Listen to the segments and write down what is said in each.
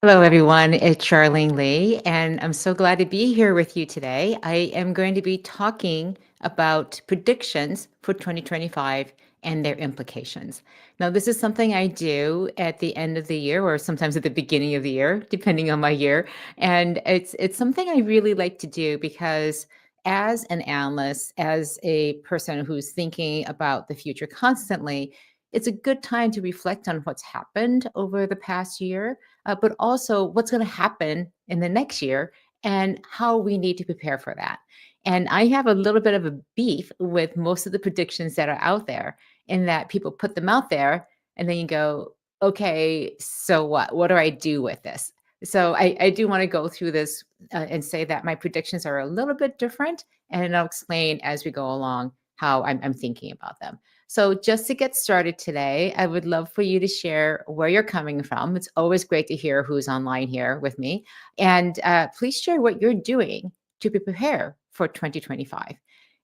Hello, everyone. It's Charlene Lee, and I'm so glad to be here with you today. I am going to be talking about predictions for 2025 and their implications. Now, this is something I do at the end of the year or sometimes at the beginning of the year, depending on my year. And it's something I really like to do because as an analyst, as a person who's thinking about the future constantly, it's a good time to reflect on what's happened over the past year, but also what's going to happen in the next year and how we need to prepare for that. And I have a little bit of a beef with most of the predictions that are out there, in that people put them out there and then you go, okay, so what? What do I do with this? So I do want to go through this and say that my predictions are a little bit different, and I'll explain as we go along how I'm thinking about them. So, just to get started today, I would love for you to share where you're coming from. It's always great to hear who's online here with me. And please share what you're doing to prepare for 2025.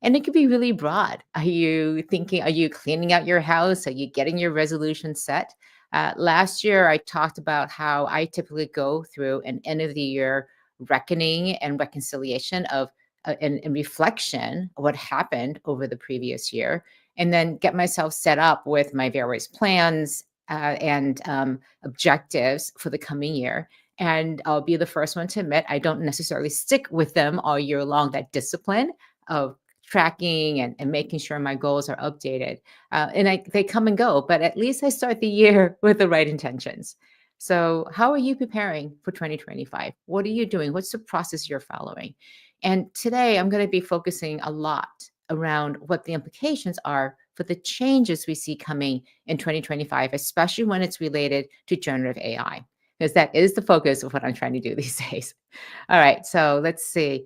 And it could be really broad. Are you cleaning out your house? Are you getting your resolution set? Last year, I talked about how I typically go through an end of the year reckoning and reconciliation of and reflection of what happened over the previous year, and then get myself set up with my various plans and objectives for the coming year. And I'll be the first one to admit I don't necessarily stick with them all year long, that discipline of tracking and making sure my goals are updated. They come and go, but at least I start the year with the right intentions. So, how are you preparing for 2025? What are you doing? What's the process you're following? And today I'm going to be focusing a lot around what the implications are for the changes we see coming in 2025, especially when it's related to generative AI, because that is the focus of what I'm trying to do these days. All right, so let's see.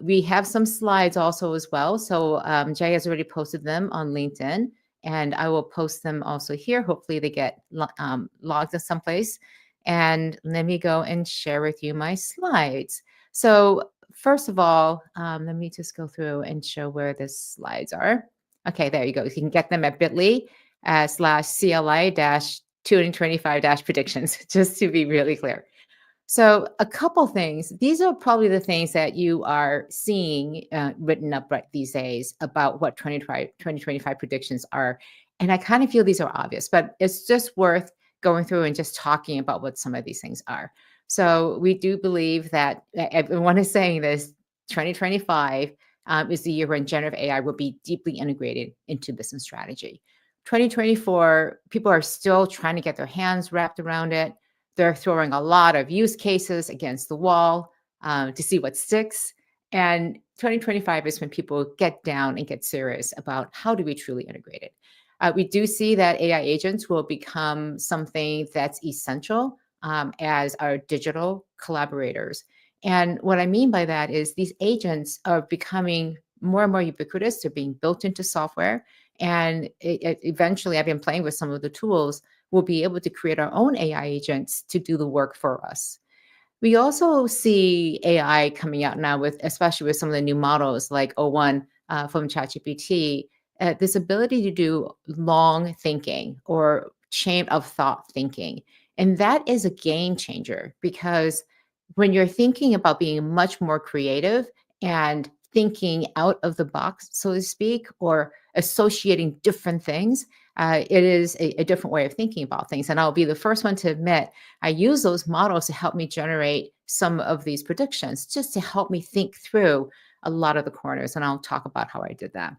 We have some slides also as well. So Jay has already posted them on LinkedIn, and I will post them also here. Hopefully they get logged to someplace. And let me go and share with you my slides. So first of all, let me just go through and show where the slides are. Okay, there you go. You can get them at bit.ly/CLI 2025 predictions, just to be really clear. So, a couple things. These are probably the things that you are seeing written up right these days about what 2025 predictions are. And I kind of feel these are obvious, but it's just worth going through and just talking about what some of these things are. So, we do believe that everyone is saying this: 2025 is the year when generative AI will be deeply integrated into business strategy. 2024, people are still trying to get their hands wrapped around it. They're throwing a lot of use cases against the wall to see what sticks. And 2025 is when people get down and get serious about how do we truly integrate it. We do see that AI agents will become something that's essential as our digital collaborators. And what I mean by that is these agents are becoming more and more ubiquitous. They're being built into software. And eventually, I've been playing with some of the tools. We'll be able to create our own AI agents to do the work for us. We also see AI coming out now with, especially with some of the new models like O1 from ChatGPT, this ability to do long thinking or chain of thought thinking. And that is a game changer, because when you're thinking about being much more creative and thinking out of the box, so to speak, or associating different things, it is a different way of thinking about things. And I'll be the first one to admit I use those models to help me generate some of these predictions, just to help me think through a lot of the corners. And I'll talk about how I did that.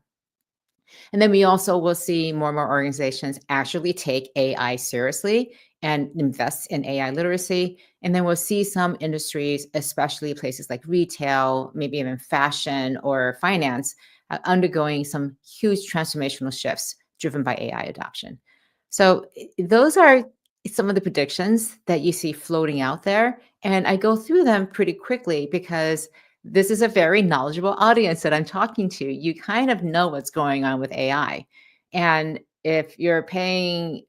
And then we also will see more and more organizations actually take AI seriously and invest in AI literacy. And then we'll see some industries, especially places like retail, maybe even fashion or finance, undergoing some huge transformational shifts driven by AI adoption. So those are some of the predictions that you see floating out there. And I go through them pretty quickly because this is a very knowledgeable audience that I'm talking to. You kind of know what's going on with AI. And if you're paying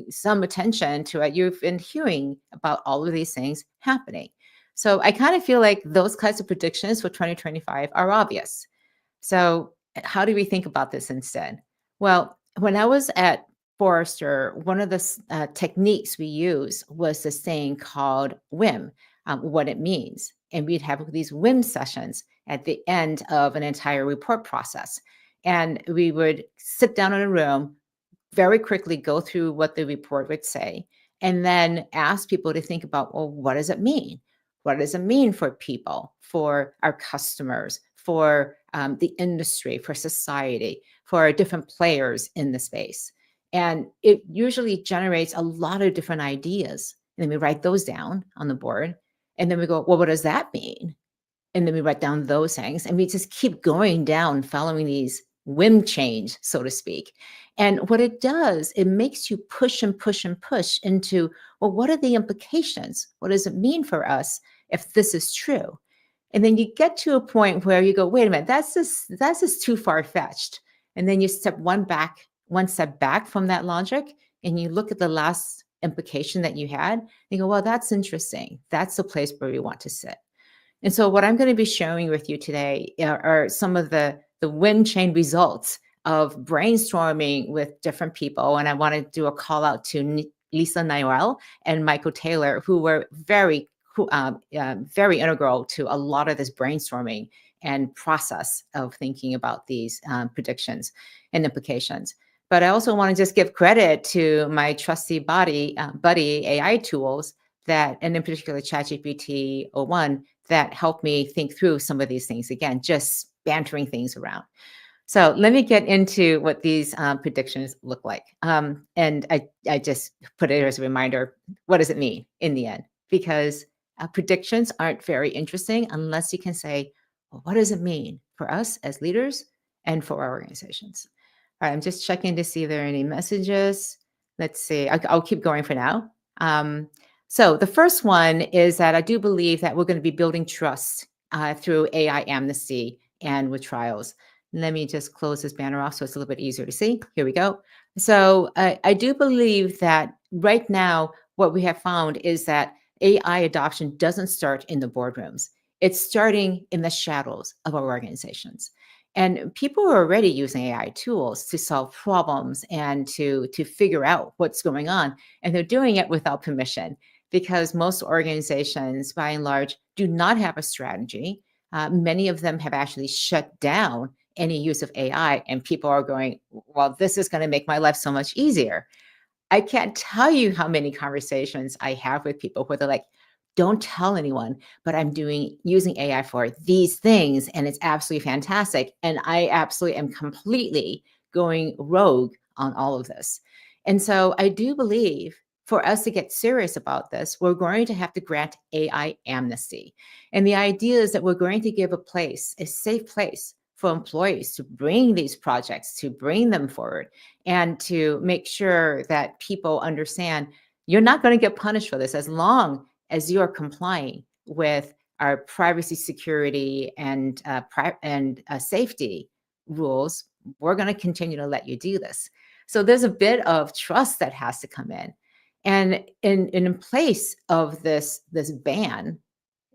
some attention to it, you've been hearing about all of these things happening. So I kind of feel like those kinds of predictions for 2025 are obvious. So how do we think about this instead? Well, when I was at Forrester, one of the techniques we use was this thing called WIM, what it means. And we'd have these WIM sessions at the end of an entire report process. And we would sit down in a room, very quickly go through what the report would say, and then ask people to think about, well, what does it mean? What does it mean for people, for our customers, for the industry, for society, for different players in the space? And it usually generates a lot of different ideas. And then we write those down on the board. And then we go, well, what does that mean? And then we write down those things, and we just keep going down following these whim change, so to speak. And what it does, it makes you push and push and push into, well, what are the implications? What does it mean for us if this is true? And then you get to a point where you go, wait a minute, that's just too far fetched. And then you one step back from that logic, and you look at the last implication that you had, and you go, well, that's interesting. That's the place where we want to sit. And so what I'm going to be sharing with you today are some of the wind chain results of brainstorming with different people. And I want to do a call out to Lisa Noel and Michael Taylor, who were very integral to a lot of this brainstorming and process of thinking about these predictions and implications. But I also want to just give credit to my trusty buddy AI tools that, and in particular ChatGPT o1, that helped me think through some of these things. Again, just bantering things around. So let me get into what these predictions look like. And I just put it as a reminder, what does it mean in the end? Because predictions aren't very interesting unless you can say, well, what does it mean for us as leaders and for our organizations? All right, I'm just checking to see if there are any messages. Let's see. I'll keep going for now. So the first one is that I do believe that we're going to be building trust through AI amnesty and with trials. Let me just close this banner off so it's a little bit easier to see. Here we go. So I do believe that right now, what we have found is that AI adoption doesn't start in the boardrooms. It's starting in the shadows of our organizations. And people are already using AI tools to solve problems and to figure out what's going on. And they're doing it without permission because most organizations, by and large, do not have a strategy. Many of them have actually shut down any use of AI, and people are going, well, this is going to make my life so much easier. I can't tell you how many conversations I have with people where they're like, don't tell anyone, but I'm using AI for these things, and it's absolutely fantastic. And I absolutely am completely going rogue on all of this. And so I do believe for us to get serious about this, we're going to have to grant AI amnesty. And the idea is that we're going to give a safe place for employees to bring these projects, to bring them forward, and to make sure that people understand you're not going to get punished for this as long as you are complying with our privacy, security, and safety rules. We're going to continue to let you do this. So there's a bit of trust that has to come in, and in place of this ban,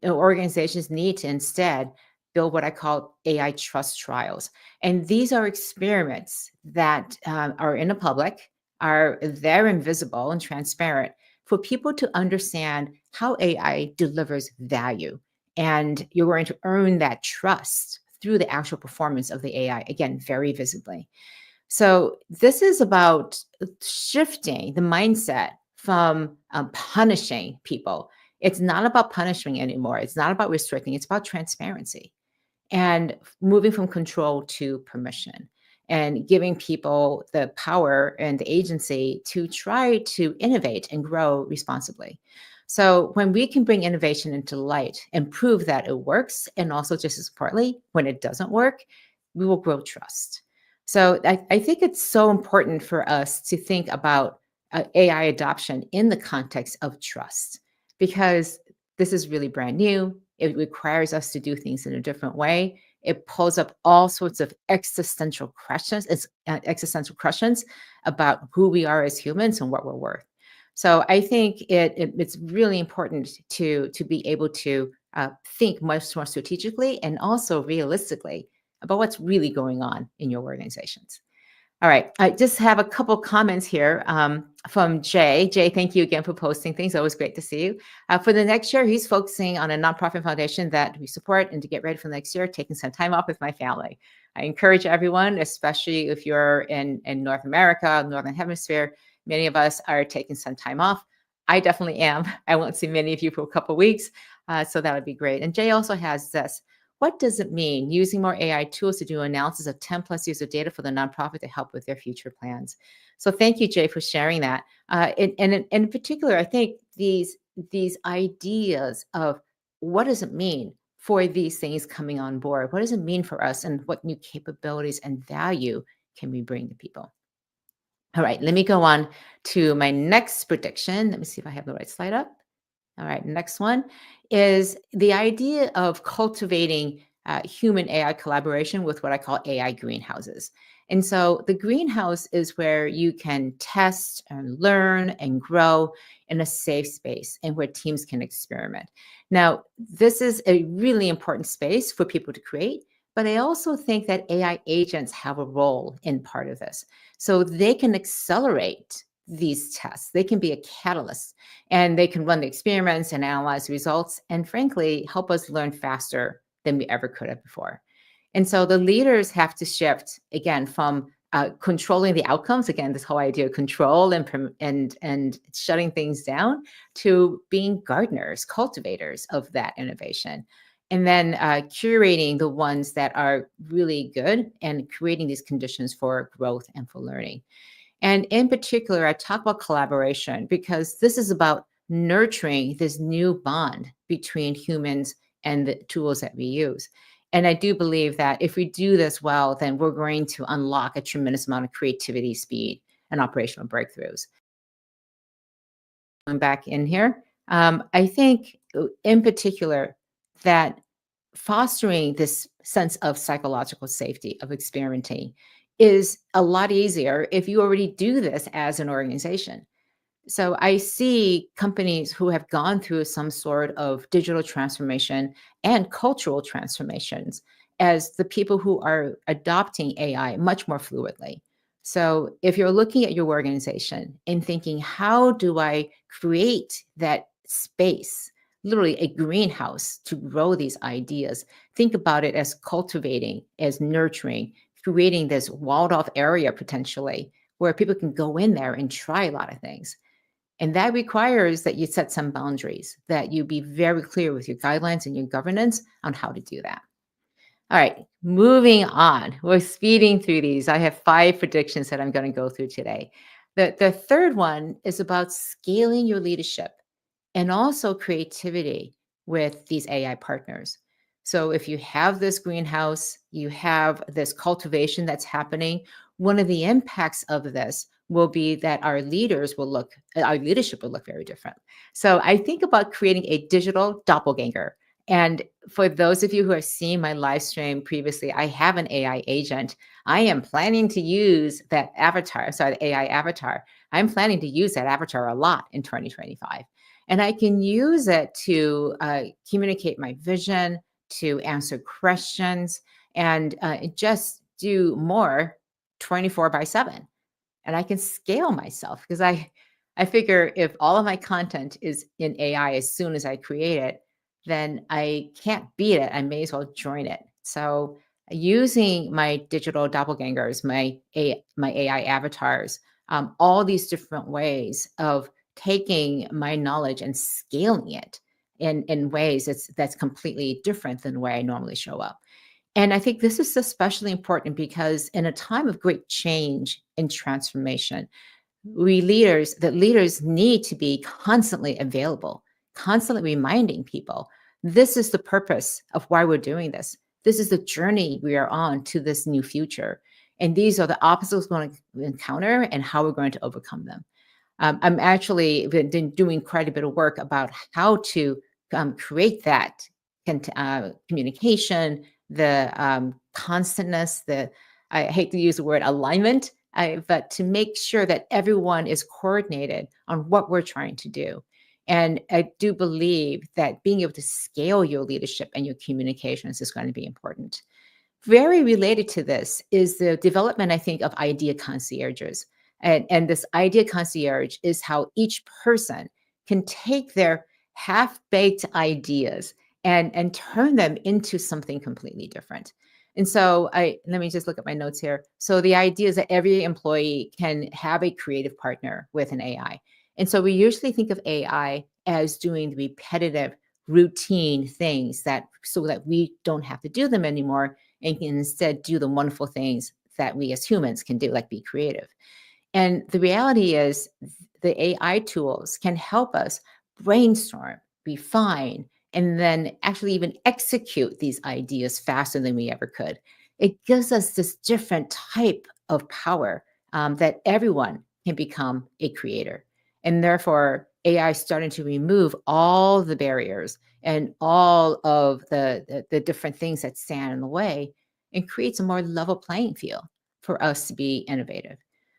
organizations need to instead build what I call AI trust trials. And these are experiments that are in the public, they're invisible and transparent for people to understand how AI delivers value. And you're going to earn that trust through the actual performance of the AI, again, very visibly. So this is about shifting the mindset from punishing people. It's not about punishing anymore. It's not about restricting. It's about transparency and moving from control to permission and giving people the power and the agency to try to innovate and grow responsibly. So when we can bring innovation into light and prove that it works, and also just as importantly, when it doesn't work, we will grow trust. So I think it's so important for us to think about AI adoption in the context of trust, because this is really brand new. It requires us to do things in a different way. It pulls up all sorts of existential questions. It's existential questions about who we are as humans and what we're worth. So I think it's really important to be able to think much more strategically and also realistically about what's really going on in your organizations. All right. I just have a couple comments here from Jay. Jay, thank you again for posting things. Always great to see you. For the next year, he's focusing on a nonprofit foundation that we support, and to get ready for the next year, taking some time off with my family. I encourage everyone, especially if you're in North America, Northern Hemisphere, many of us are taking some time off. I definitely am. I won't see many of you for a couple weeks, so that would be great. And Jay also has this. What does it mean using more AI tools to do analysis of 10 plus years of data for the nonprofit to help with their future plans? So thank you, Jay, for sharing that. In particular, I think these ideas of what does it mean for these things coming on board? What does it mean for us, and what new capabilities and value can we bring to people? All right, let me go on to my next prediction. Let me see if I have the right slide up. All right, next one is the idea of cultivating human AI collaboration with what I call AI greenhouses. And so the greenhouse is where you can test and learn and grow in a safe space and where teams can experiment. Now, this is a really important space for people to create, but I also think that AI agents have a role in part of this. So they can accelerate these tests, they can be a catalyst, and they can run the experiments and analyze the results, and frankly, help us learn faster than we ever could have before. And so the leaders have to shift again from controlling the outcomes, again, this whole idea of control and shutting things down, to being gardeners, cultivators of that innovation. And then curating the ones that are really good and creating these conditions for growth and for learning. And in particular, I talk about collaboration because this is about nurturing this new bond between humans and the tools that we use. And I do believe that if we do this well, then we're going to unlock a tremendous amount of creativity, speed, and operational breakthroughs. Going back in here, I think in particular that fostering this sense of psychological safety of experimenting is a lot easier if you already do this as an organization. So I see companies who have gone through some sort of digital transformation and cultural transformations as the people who are adopting AI much more fluidly. So if you're looking at your organization and thinking, how do I create that space, literally a greenhouse to grow these ideas, think about it as cultivating, as nurturing, creating this walled off area potentially where people can go in there and try a lot of things. And that requires that you set some boundaries, that you be very clear with your guidelines and your governance on how to do that. All right, moving on. We're speeding through these. I have 5 predictions that I'm going to go through today. The third one is about scaling your leadership and also creativity with these AI partners. So if you have this greenhouse, you have this cultivation that's happening, one of the impacts of this will be that our leadership will look very different. So I think about creating a digital doppelganger. And for those of you who have seen my live stream previously, I have an AI agent. I am planning to use that avatar, sorry, the AI avatar. I'm planning to use that avatar a lot in 2025. And I can use it to communicate my vision, to answer questions, and just do more 24/7. And I can scale myself because I figure if all of my content is in AI as soon as I create it, then I can't beat it. I may as well join it. So using my digital doppelgangers, my AI avatars, all these different ways of taking my knowledge and scaling it in ways that's completely different than the way I normally show up. And I think this is especially important because in a time of great change and transformation, leaders need to be constantly available, constantly reminding people this is the purpose of why we're doing this. This is the journey we are on to this new future. And these are the obstacles we're going to encounter and how we're going to overcome them. I'm actually been doing quite a bit of work about how to create that communication, the constantness, I hate to use the word alignment, but to make sure that everyone is coordinated on what we're trying to do. And I do believe that being able to scale your leadership and your communications is going to be important. Very related to this is the development, I think, of idea concierges. And this idea concierge is how each person can take their half-baked ideas and turn them into something completely different. And so I let me just look at my notes here. So the idea is that every employee can have a creative partner with an AI. And so we usually think of AI as doing the repetitive, routine things that so that we don't have to do them anymore and can instead do the wonderful things that we as humans can do, like be creative. And the reality is, the AI tools can help us brainstorm, refine, and then actually even execute these ideas faster than we ever could. It gives us this different type of power that everyone can become a creator. And therefore, AI is starting to remove all the barriers and all of the different things that stand in the way and creates a more level playing field for us to be innovative.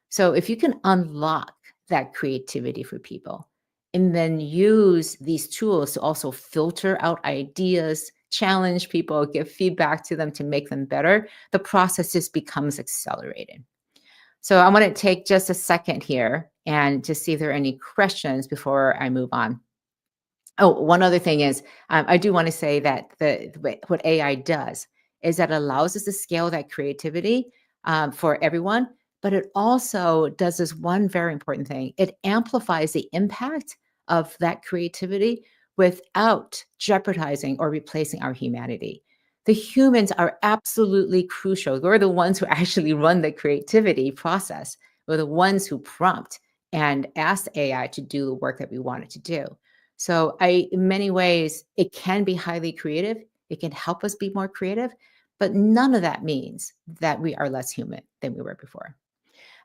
So if you can unlock that creativity for people and then use these tools to also filter out ideas, challenge people, give feedback to them to make them better, the process just becomes accelerated. So I want to take just a second here and to see if there are any questions before I move on. Oh, one other thing is, I do want to say that what AI does is that it allows us to scale that creativity for everyone, but it also does this one very important thing. It amplifies the impact of that creativity without jeopardizing or replacing our humanity. The humans are absolutely crucial. We're the ones who actually run the creativity process. We're the ones who prompt and ask AI to do the work that we want it to do. So in many ways, it can be highly creative. It can help us be more creative, but none of that means that we are less human than we were before.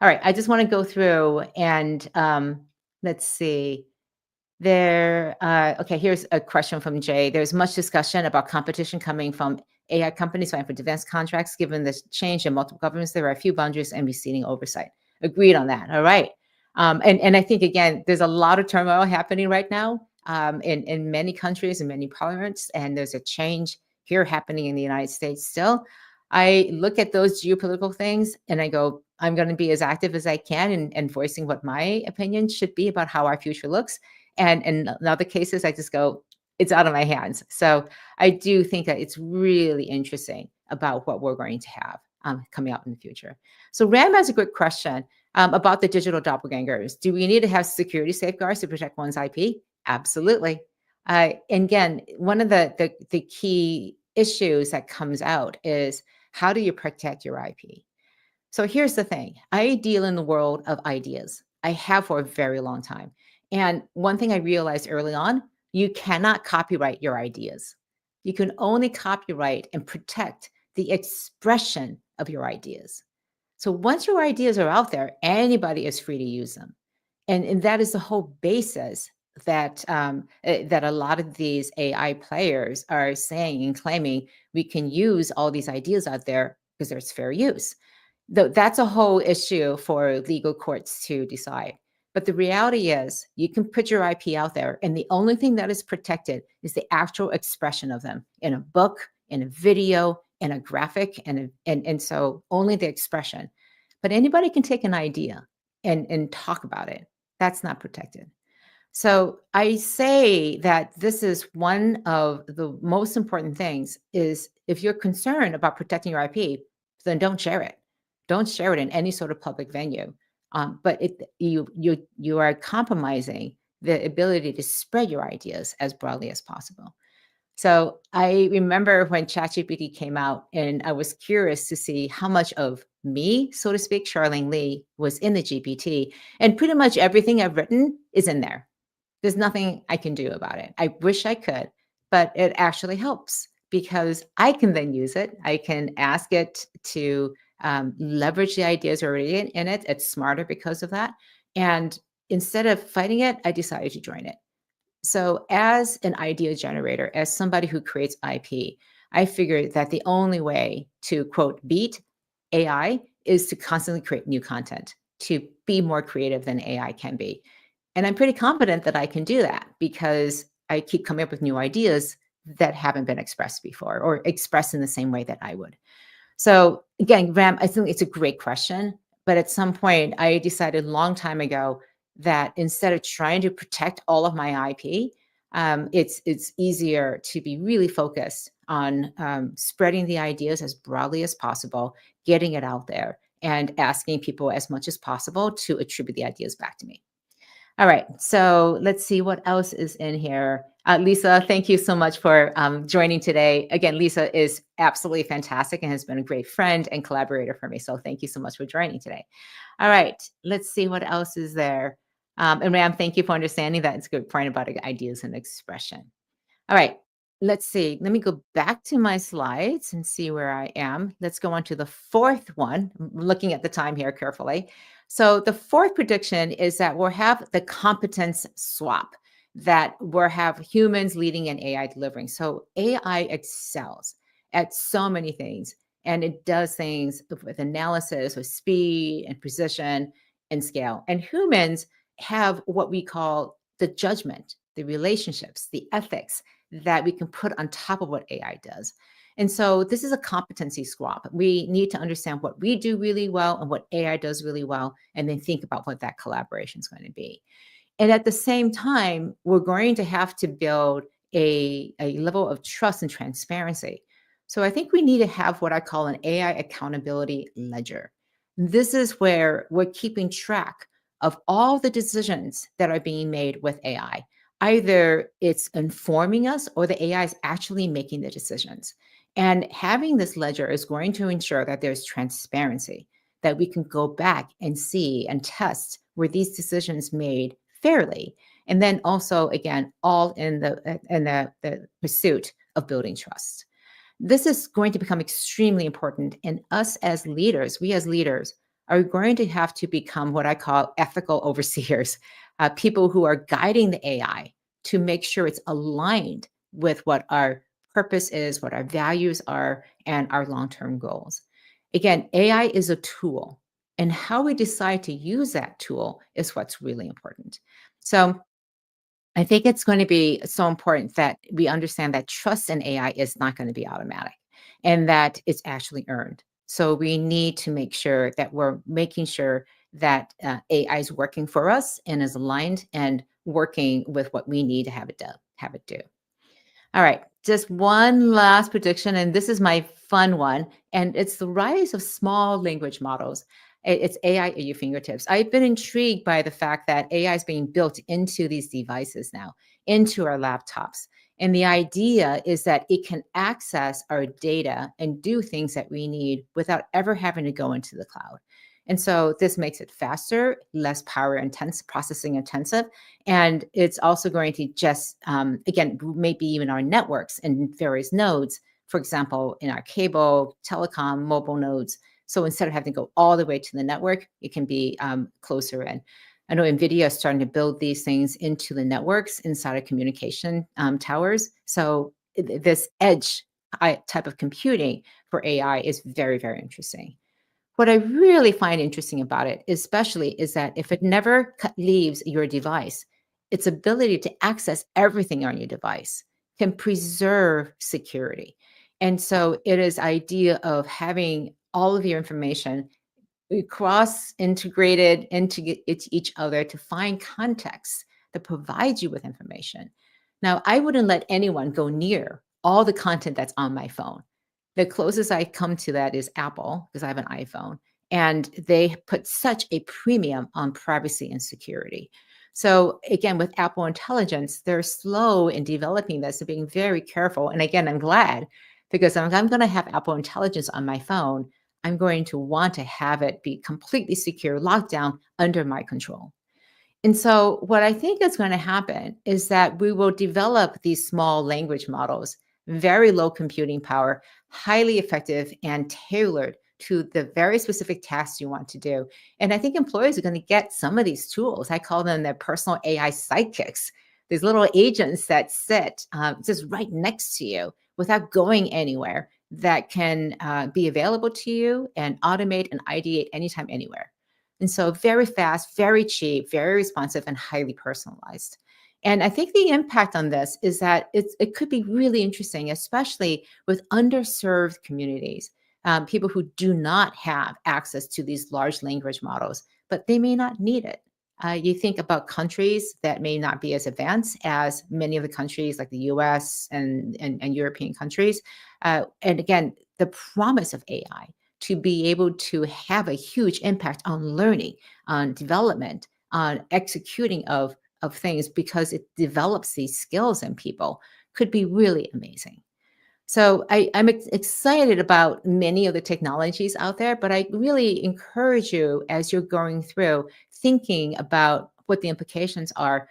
All right, I just want to go through and let's see. Okay, here's a question from Jay. There's much discussion about competition coming from AI companies vying for defense contracts. Given the change in multiple governments, there are a few boundaries and receding oversight. Agreed on that. All right. And I think, again, there's a lot of turmoil happening right now in many countries and many parliaments, and there's a change here happening in the United States still. I look at those geopolitical things and I go, I'm going to be as active as I can in voicing what my opinion should be about how our future looks. And in other cases, I just go, it's out of my hands. So I do think that it's really interesting about what we're going to have coming out in the future. So Ram has a good question about the digital doppelgangers. Do we need to have security safeguards to protect one's IP? Absolutely. And again, one of the key issues that comes out is how do you protect your IP? So here's the thing. I deal in the world of ideas. I have for a very long time. And one thing I realized early on, you cannot copyright your ideas. You can only copyright and protect the expression of your ideas. So once your ideas are out there, anybody is free to use them. And that is the whole basis that a lot of these AI players are saying and claiming we can use all these ideas out there because there's fair use. Though that's a whole issue for legal courts to decide. But the reality is, you can put your IP out there, and the only thing that is protected is the actual expression of them in a book, in a video, in a graphic, and so only the expression. But anybody can take an idea and talk about it. That's not protected. So I say that this is one of the most important things is if you're concerned about protecting your IP, then don't share it. Don't share it in any sort of public venue. But you are compromising the ability to spread your ideas as broadly as possible. So I remember when ChatGPT came out, and I was curious to see how much of me, so to speak, Charlene Lee, was in the GPT, and pretty much everything I've written is in there. There's nothing I can do about it. I wish I could, but it actually helps because I can then use it. I can ask it to leverage the ideas already in it. It's smarter because of that. And instead of fighting it, I decided to join it. So, as an idea generator, as somebody who creates IP, I figured that the only way to quote beat AI is to constantly create new content, to be more creative than AI can be. And I'm pretty confident that I can do that because I keep coming up with new ideas that haven't been expressed before or expressed in the same way that I would. So again, Ram, I think it's a great question. But at some point, I decided a long time ago that instead of trying to protect all of my IP, it's easier to be really focused on spreading the ideas as broadly as possible, getting it out there, and asking people as much as possible to attribute the ideas back to me. All right, so let's see what else is in here. Lisa, thank you so much for joining today. Again, Lisa is absolutely fantastic and has been a great friend and collaborator for me. So thank you so much for joining today. All right, let's see what else is there. And Ram, thank you for understanding that. It's a good point about ideas and expression. All right, let's see. Let me go back to my slides and see where I am. Let's go on to the fourth one. I'm looking at the time here carefully. So the fourth prediction is that we'll have the competence swap, that we'll have humans leading and AI delivering. So AI excels at so many things, and it does things with analysis, with speed and precision and scale. And humans have what we call the judgment, the relationships, the ethics that we can put on top of what AI does. And so this is a competency swap. We need to understand what we do really well and what AI does really well, and then think about what that collaboration is going to be. And at the same time, we're going to have to build a level of trust and transparency. So I think we need to have what I call an AI accountability ledger. This is where we're keeping track of all the decisions that are being made with AI. Either it's informing us or the AI is actually making the decisions. And having this ledger is going to ensure that there's transparency, that we can go back and see and test were these decisions made fairly, and then also again all in the pursuit of building trust. This is going to become extremely important, and us as leaders, we as leaders are going to have to become what I call ethical overseers, people who are guiding the AI to make sure it's aligned with what our purpose is, what our values are, and our long-term goals. Again, AI is a tool, and how we decide to use that tool is what's really important. So I think it's going to be so important that we understand that trust in AI is not going to be automatic and that it's actually earned. So we need to make sure that we're making sure that AI is working for us and is aligned and working with what we need to have it do. All right, just one last prediction, and this is my fun one, and it's the rise of small language models. It's AI at your fingertips. I've been intrigued by the fact that AI is being built into these devices now, into our laptops. And the idea is that it can access our data and do things that we need without ever having to go into the cloud. And so this makes it faster, less power intense, processing intensive, and it's also going to just, again, maybe even our networks and various nodes, for example, in our cable, telecom, mobile nodes. So instead of having to go all the way to the network, it can be closer in. I know NVIDIA is starting to build these things into the networks inside of communication towers. So this edge type of computing for AI is very, very interesting. What I really find interesting about it, especially, is that if it never leaves your device, its ability to access everything on your device can preserve security. And so it is idea of having all of your information cross integrated into each other to find context that provides you with information. Now, I wouldn't let anyone go near all the content that's on my phone. The closest I come to that is Apple, because I have an iPhone, and they put such a premium on privacy and security. So again, with Apple Intelligence, they're slow in developing this, so being very careful. And again, I'm glad, because I'm going to have Apple Intelligence on my phone, I'm going to want to have it be completely secure, locked down under my control. And so, what I think is going to happen is that we will develop these small language models, very low computing power, highly effective, and tailored to the very specific tasks you want to do. And I think employers are going to get some of these tools. I call them their personal AI sidekicks, these little agents that sit just right next to you without going anywhere, that can be available to you and automate and ideate anytime, anywhere. And so very fast, very cheap, very responsive, and highly personalized. And I think the impact on this is that it could be really interesting, especially with underserved communities. people who do not have access to these large language models, but they may not need it. You think about countries that may not be as advanced as many of the countries like the US and European countries. And again, the promise of AI to be able to have a huge impact on learning, on development, on executing of things because it develops these skills in people could be really amazing. So I'm excited about many of the technologies out there, but I really encourage you as you're going through thinking about what the implications are,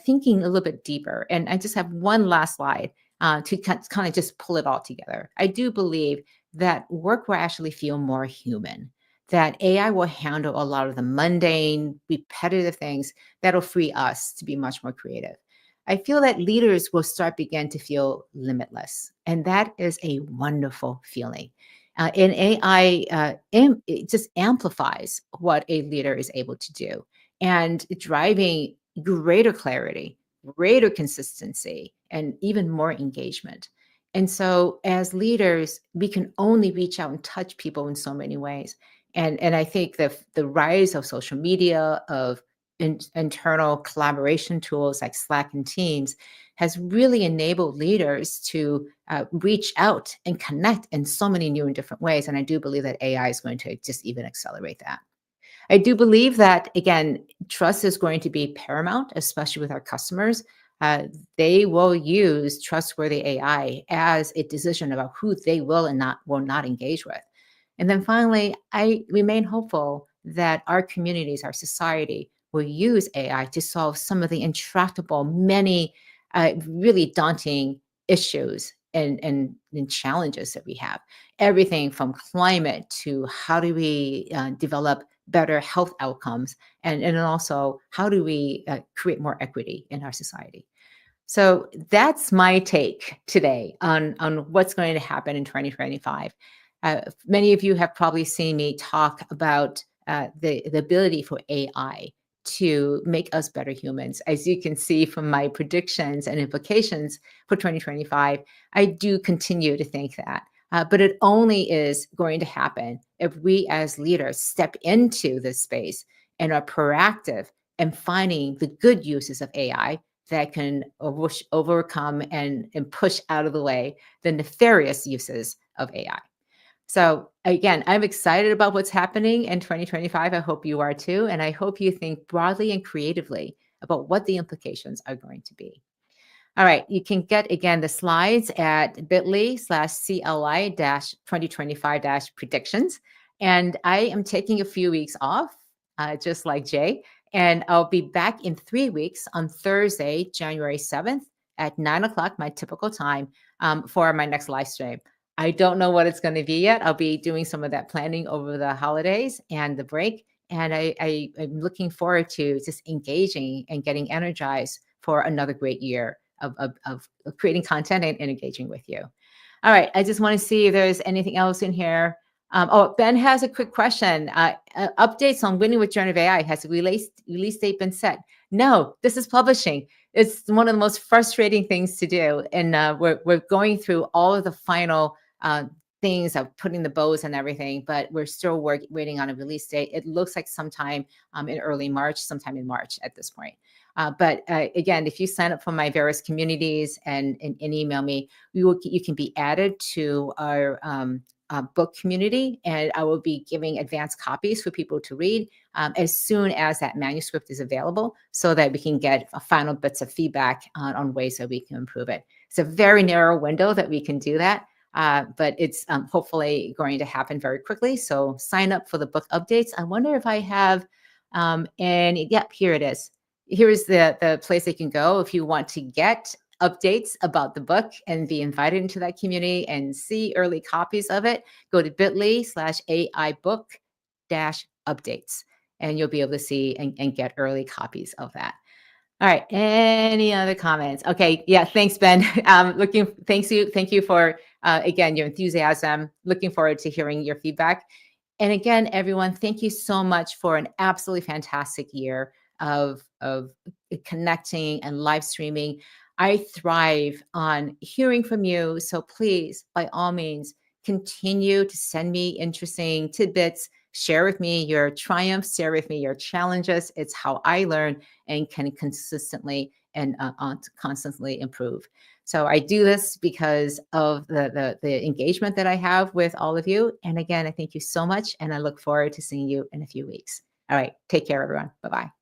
thinking a little bit deeper. And I just have one last slide to kind of just pull it all together. I do believe that work will actually feel more human, that AI will handle a lot of the mundane, repetitive things that'll free us to be much more creative. I feel that leaders will start begin to feel limitless, and that is a wonderful feeling. And AI it just amplifies what a leader is able to do, and driving greater clarity, greater consistency, and even more engagement. And so, as leaders, we can only reach out and touch people in so many ways. And I think the rise of social media, of internal collaboration tools like Slack and Teams has really enabled leaders to reach out and connect in so many new and different ways. And I do believe that AI is going to just even accelerate that. I do believe that, again, trust is going to be paramount, especially with our customers. They will use trustworthy AI as a decision about who they will and not will not engage with. And then finally, I remain hopeful that our communities, our society, will use AI to solve some of the intractable, many really daunting issues and challenges that we have. Everything from climate to how do we develop better health outcomes, and then also how do we create more equity in our society. So that's my take today on what's going to happen in 2025. Many of you have probably seen me talk about the ability for AI to make us better humans. As you can see from my predictions and implications for 2025, I do continue to think that. But it only is going to happen if we as leaders step into this space and are proactive in finding the good uses of AI that can overcome and push out of the way the nefarious uses of AI. So again, I'm excited about what's happening in 2025. I hope you are too. And I hope you think broadly and creatively about what the implications are going to be. All right, you can get again the slides at bit.ly/CLI 2025 predictions. And I am taking a few weeks off, just like Jay. And I'll be back in 3 weeks on Thursday, January 7th at 9 o'clock, my typical time, for my next live stream. I don't know what it's going to be yet. I'll be doing some of that planning over the holidays and the break. And I'm looking forward to just engaging and getting energized for another great year of creating content and engaging with you. All right, I just want to see if there's anything else in here. Oh, Ben has a quick question. Updates on Winning with Generative AI. Has the release date been set? No, this is publishing. It's one of the most frustrating things to do. And we're going through all of the final things of putting the bows and everything, but we're still waiting on a release date. It looks like sometime in early March, sometime in March at this point. But again, if you sign up for my various communities and email me, you can be added to our book community, and I will be giving advanced copies for people to read as soon as that manuscript is available, so that we can get final bits of feedback on ways that we can improve it. It's a very narrow window that we can do that. But it's hopefully going to happen very quickly. So sign up for the book updates. I wonder if I have, and yep, here it is. Here's the place they can go if you want to get updates about the book and be invited into that community and see early copies of it. Go to bit.ly/AI book -updates, and you'll be able to see and get early copies of that. All right. Any other comments? Okay. Yeah. Thanks, Ben. Thank you for again your enthusiasm. Looking forward to hearing your feedback. And again, everyone, thank you so much for an absolutely fantastic year of connecting and live streaming. I thrive on hearing from you. So please, by all means, continue to send me interesting tidbits. Share with me your triumphs, share with me your challenges. It's how I learn and can consistently and constantly improve. So I do this because of the engagement that I have with all of you. And again, I thank you so much, and I look forward to seeing you in a few weeks. All right, take care, everyone. Bye-bye.